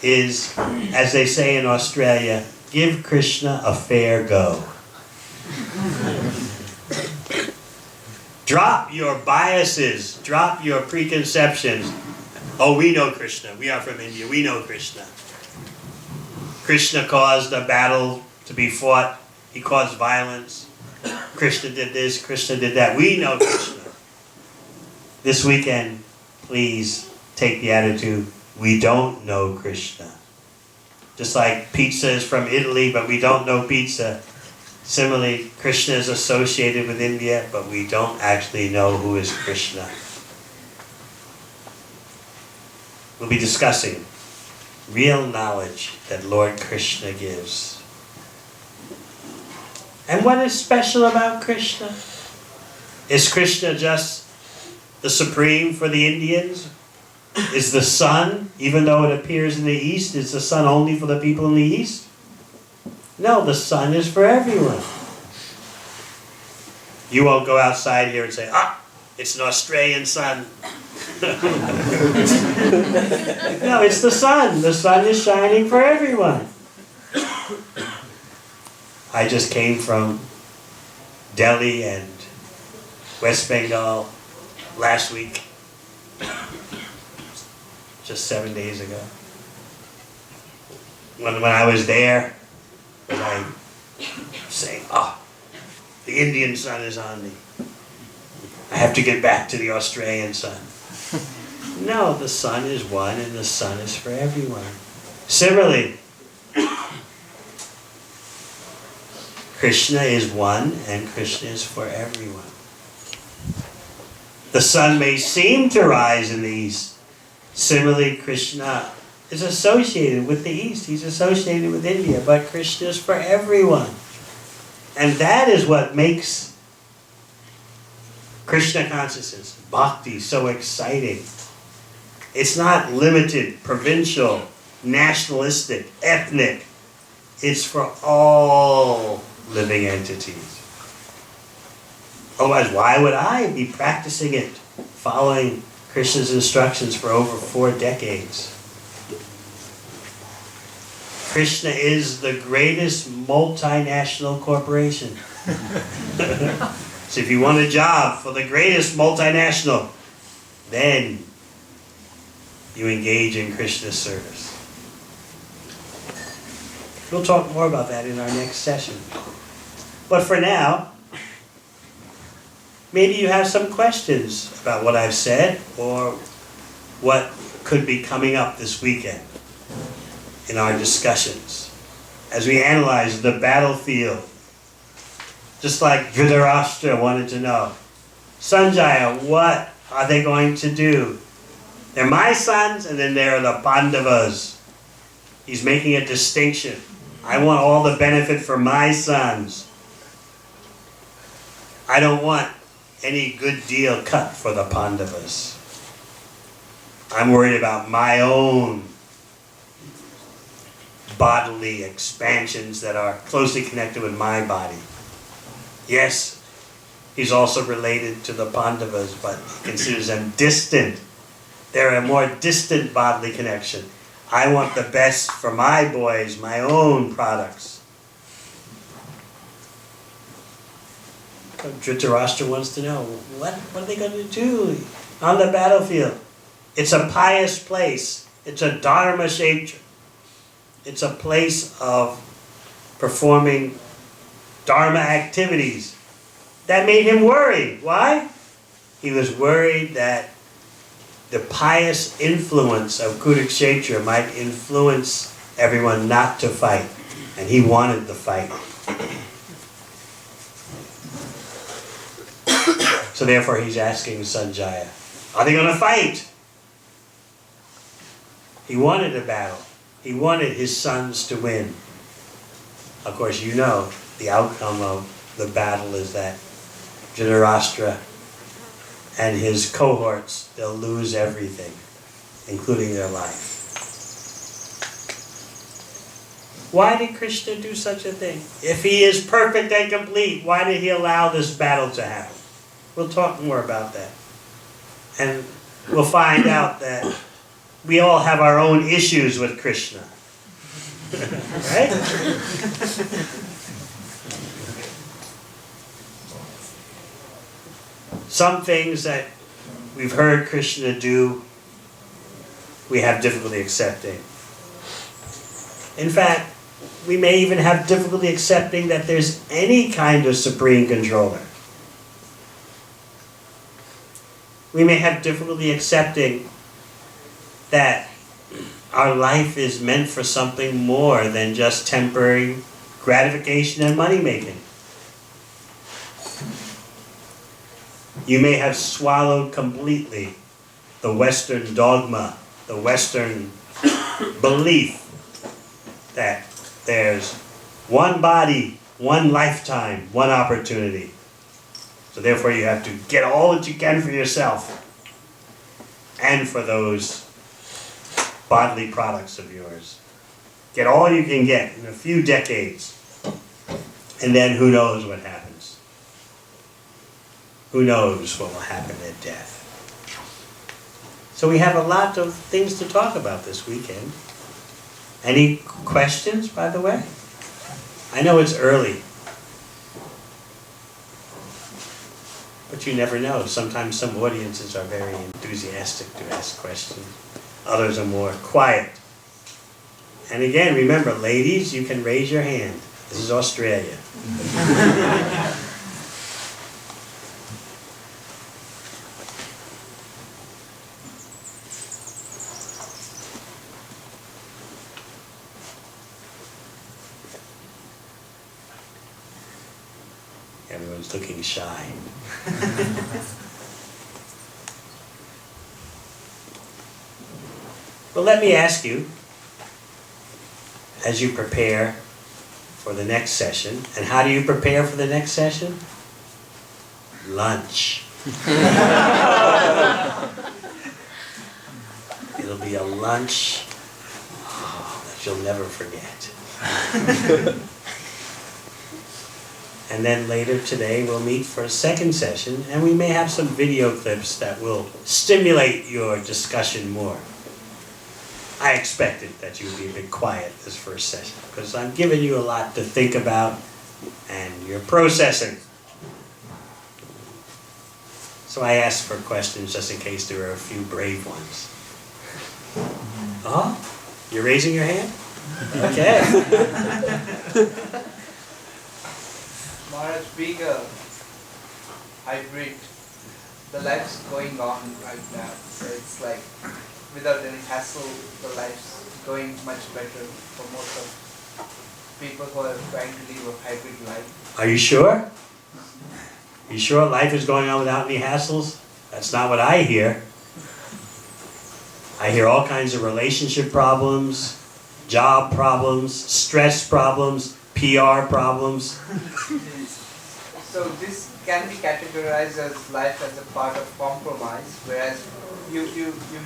is, as they say in Australia, give Krishna a fair go. Drop your biases, drop your preconceptions. Oh, we know Krishna. We are from India. We know Krishna. Krishna caused a battle to be fought. He caused violence. Krishna did this, Krishna did that. We know Krishna. This weekend, please take the attitude, we don't know Krishna. Just like pizza is from Italy, but we don't know pizza. Similarly, Krishna is associated with India, but we don't actually know who is Krishna. We'll be discussing real knowledge that Lord Krishna gives. And what is special about Krishna? Is Krishna just the supreme for the Indians? Is the sun, even though it appears in the East, is the sun only for the people in the East? No, the sun is for everyone. You won't go outside here and say, it's an Australian sun. No, it's the sun. The sun is shining for everyone. I just came from Delhi and West Bengal last week. Just 7 days ago. When I was there, was I saying, the Indian sun is on me. I have to get back to the Australian sun. No, the sun is one and the sun is for everyone. Similarly, Krishna is one and Krishna is for everyone. The sun may seem to rise in the east. Similarly, Krishna is associated with the east. He's associated with India, but Krishna is for everyone. And that is what makes Krishna consciousness, bhakti, so exciting. It's not limited, provincial, nationalistic, ethnic. It's for all living entities. Otherwise, why would I be practicing it, following Krishna's instructions for over 4 decades? Krishna is the greatest multinational corporation. So if you want a job for the greatest multinational, then you engage in Krishna's service. We'll talk more about that in our next session. But for now, maybe you have some questions about what I've said or what could be coming up this weekend in our discussions as we analyze the battlefield. Just like Dhritarashtra wanted to know, Sanjaya, what are they going to do? They're my sons, and then there are the Pandavas. He's making a distinction. I want all the benefit for my sons. I don't want any good deal cut for the Pandavas. I'm worried about my own bodily expansions that are closely connected with my body. Yes, he's also related to the Pandavas, but he considers them distant. They're a more distant bodily connection. I want the best for my boys, my own products. Dhritarashtra wants to know, what are they going to do on the battlefield? It's a pious place. It's a dharma kshetra. It's a place of performing dharma activities. That made him worry. Why? He was worried that the pious influence of Kurukshetra might influence everyone not to fight. And he wanted the fight. So therefore he's asking Sanjaya, are they going to fight? He wanted a battle. He wanted his sons to win. Of course, you know the outcome of the battle is that Dhritarashtra and his cohorts, they'll lose everything, including their life. Why did Krishna do such a thing? If he is perfect and complete, why did he allow this battle to happen? We'll talk more about that. And we'll find out that we all have our own issues with Krishna. Right? Some things that we've heard Krishna do, we have difficulty accepting. In fact, we may even have difficulty accepting that there's any kind of supreme controller. We may have difficulty accepting that our life is meant for something more than just temporary gratification and money making. You may have swallowed completely the Western dogma, the Western belief that there's one body, one lifetime, one opportunity. So therefore you have to get all that you can for yourself and for those bodily products of yours. Get all you can get in a few decades, and then who knows what happens. Who knows what will happen at death. So we have a lot of things to talk about this weekend. Any questions, by the way? I know it's early, but you never know. Sometimes some audiences are very enthusiastic to ask questions. Others are more quiet. And again, remember, ladies, you can raise your hand. This is Australia. Everyone's looking shy. But let me ask you, as you prepare for the next session, and how do you prepare for the next session? Lunch. It'll be a lunch that you'll never forget. And then later today we'll meet for a second session, and we may have some video clips that will stimulate your discussion more. I expected that you would be a bit quiet this first session, because I'm giving you a lot to think about, and you're processing. So I asked for questions just in case there are a few brave ones. Oh, you're raising your hand? Okay. Maharaj, being a hybrid, the life's going on right now. So it's like, without any hassle, the life's going much better for most of people who are trying to live a hybrid life. Are you sure? You sure life is going on without any hassles? That's not what I hear. I hear all kinds of relationship problems, job problems, stress problems, PR problems. So this can be categorized as life as a part of compromise, whereas you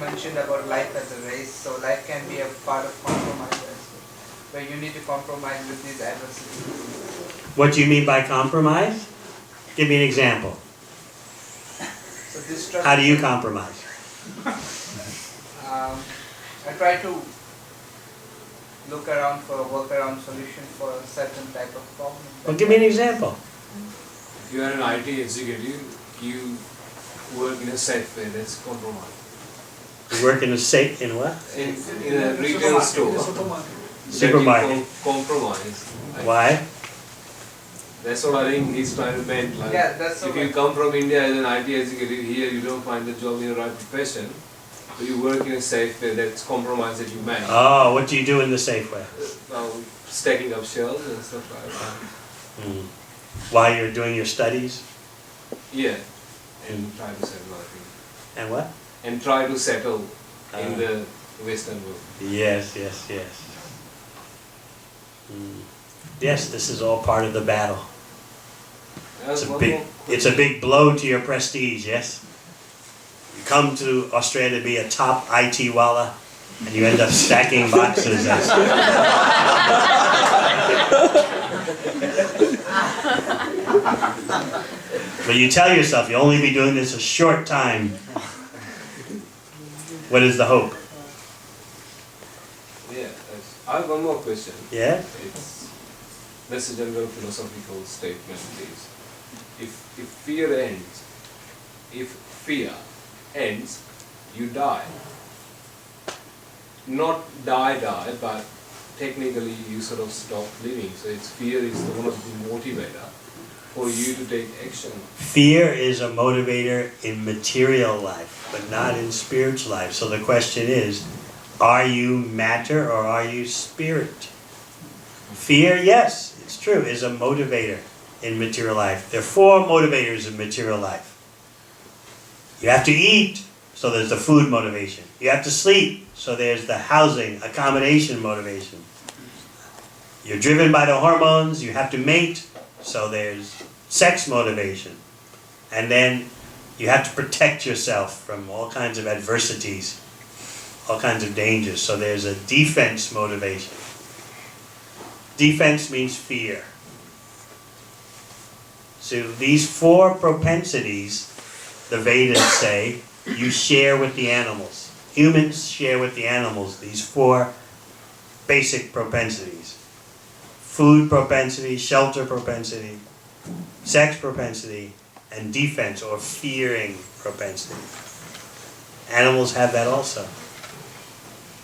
mentioned about life as a race, so life can be a part of compromise as well, where you need to compromise with these adversities. What do you mean by compromise? Give me an example. So this struggle, How do you compromise? I try to look around for a workaround solution for a certain type of problem. Well, give me an example. If you are an IT executive, you work in a safe way, that's compromise. You work in what? In a retail store, Supermarket. that you compromise. Why? That's what I think he's trying to mean. Like, Yeah, that's if what you come from India as an IT executive, here you don't find the job in the right profession, but you work in a safe way, that's compromise that you make. Oh, what do you do in the safe way? Stacking up shelves and stuff like that. While you're doing your studies? Yeah, and try to settle, I think. And what? And try to settle in the Western world. Yes. Yes, this is all part of the battle. It's a big blow to your prestige, yes? You come to Australia to be a top IT walla, and you end up stacking boxes. But you tell yourself you'll only be doing this a short time. What is the hope? Yeah, I have one more question. Yeah? That's a general philosophical statement, please. If fear ends, you die. Not die, but technically you sort of stop living. So fear is one of the motivator for you to take action. Fear is a motivator in material life, but not in spiritual life. So the question is, are you matter or are you spirit? Fear, yes, it's true, is a motivator in material life. There are 4 motivators in material life. You have to eat, so there's the food motivation. You have to sleep, so there's the housing, accommodation motivation. You're driven by the hormones, you have to mate, so there's sex motivation. And then you have to protect yourself from all kinds of adversities, all kinds of dangers, so there's a defense motivation. Defense means fear. So these 4 propensities, the Vedas say, you share with the animals. Humans share with the animals these 4 basic propensities. Food propensity, shelter propensity, sex propensity, and defense or fearing propensity. Animals have that also.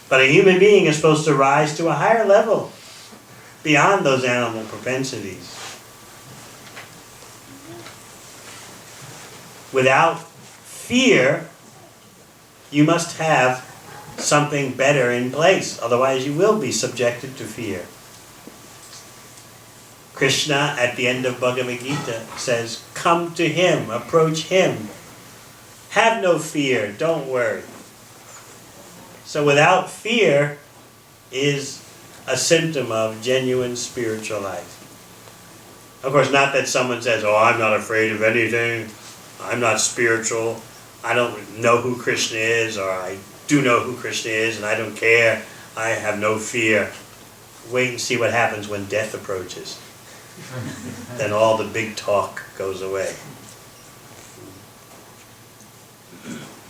But a human being is supposed to rise to a higher level beyond those animal propensities. Without fear, you must have something better in place. Otherwise, you will be subjected to fear. Krishna, at the end of Bhagavad Gita, says, come to him, approach him. Have no fear, don't worry. So without fear is a symptom of genuine spiritual life. Of course, not that someone says, oh, I'm not afraid of anything, I'm not spiritual, I don't know who Krishna is, or I do know who Krishna is and I don't care, I have no fear. Wait and see what happens when death approaches. Then all the big talk goes away.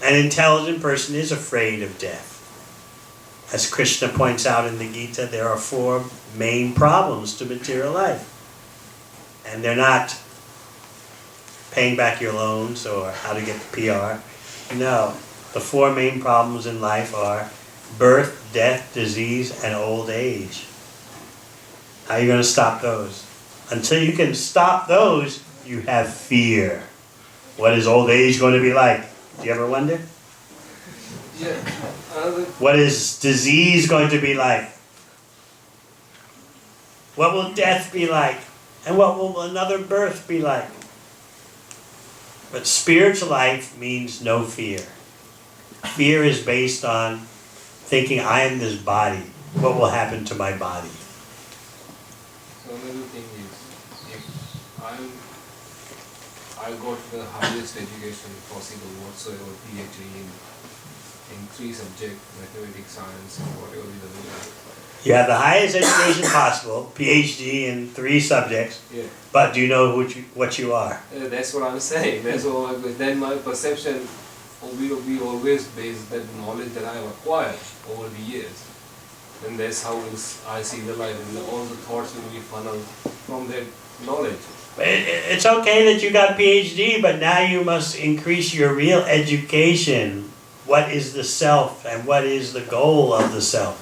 An intelligent person is afraid of death. As Krishna points out in the Gita, there are 4 main problems to material life. And they're not paying back your loans or how to get the PR. No, the 4 main problems in life are birth, death, disease, and old age. How are you going to stop those? Until you can stop those, you have fear. What is old age going to be like? Do you ever wonder? Yeah. What is disease going to be like? What will death be like? And what will another birth be like? But spiritual life means no fear. Fear is based on thinking, I am this body. What will happen to my body? So another thing is, if I got the highest education possible whatsoever, PhD in 3 subjects, mathematics, science, and whatever the other. You have the highest education possible, PhD in 3 subjects, Yeah. but do you know what you are? That's what I'm saying. That's all. Then my perception will be always based that knowledge that I have acquired over the years, and that's how I see the life, and all the thoughts will be funneled from that knowledge. It's okay that you got PhD, but now you must increase your real education. What is the self and what is the goal of the self?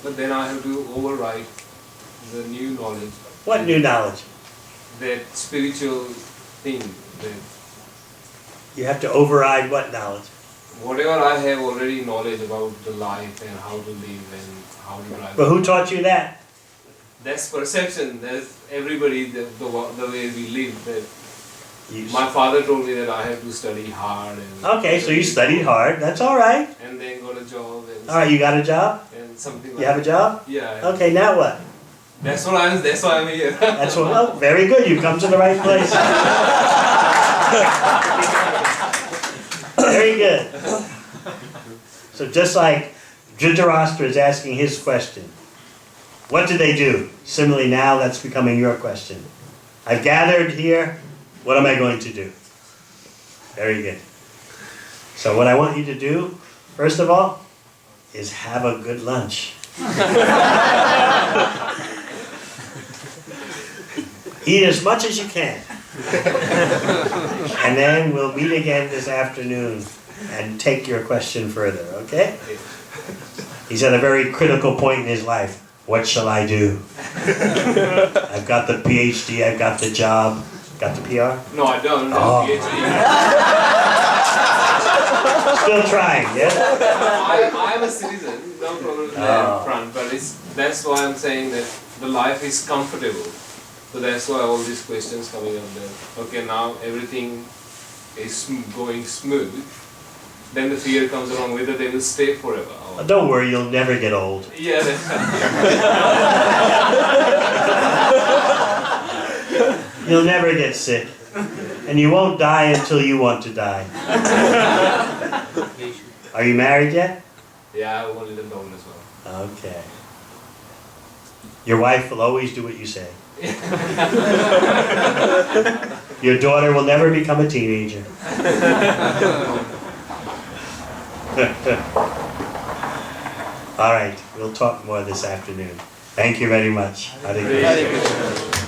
But then I have to override the new knowledge. What new knowledge? That spiritual thing. That You have to override what knowledge? whatever I have already knowledge about the life and how to live and how to drive. But who taught you that? That's perception. That's everybody, the way we live. That You my father told me that I have to study hard. And Okay, so you studied hard. That's all right. and then got a job and, All right, you got a job? and something like You have a job? Yeah. Okay, now what? That's why I'm here. That's what. Oh, very good. You've come to the right place. Very good. So just like Dhritarashtra is asking his question, what did they do? Similarly, now that's becoming your question. I've gathered here. What am I going to do? Very good. So what I want you to do, first of all, is have a good lunch. Eat as much as you can. And then we'll meet again this afternoon and take your question further, okay? He's at a very critical point in his life. What shall I do? I've got the PhD, I've got the job. Got the PR? No, I don't. Oh. PhD. Still trying, yeah? I'm a citizen, no problem with that front, but that's why I'm saying that the life is comfortable. So that's why all these questions coming up there. Okay, now everything is going smooth. Then the fear comes along whether they will stay forever. Or Don't worry, you'll never get old. yeah, that's You'll never get sick. And you won't die until you want to die. Are you married yet? yeah, I have one little daughter as well. Okay. Your wife will always do what you say. Your daughter will never become a teenager. All right, we'll talk more this afternoon. Thank you very much. Hare Krishna.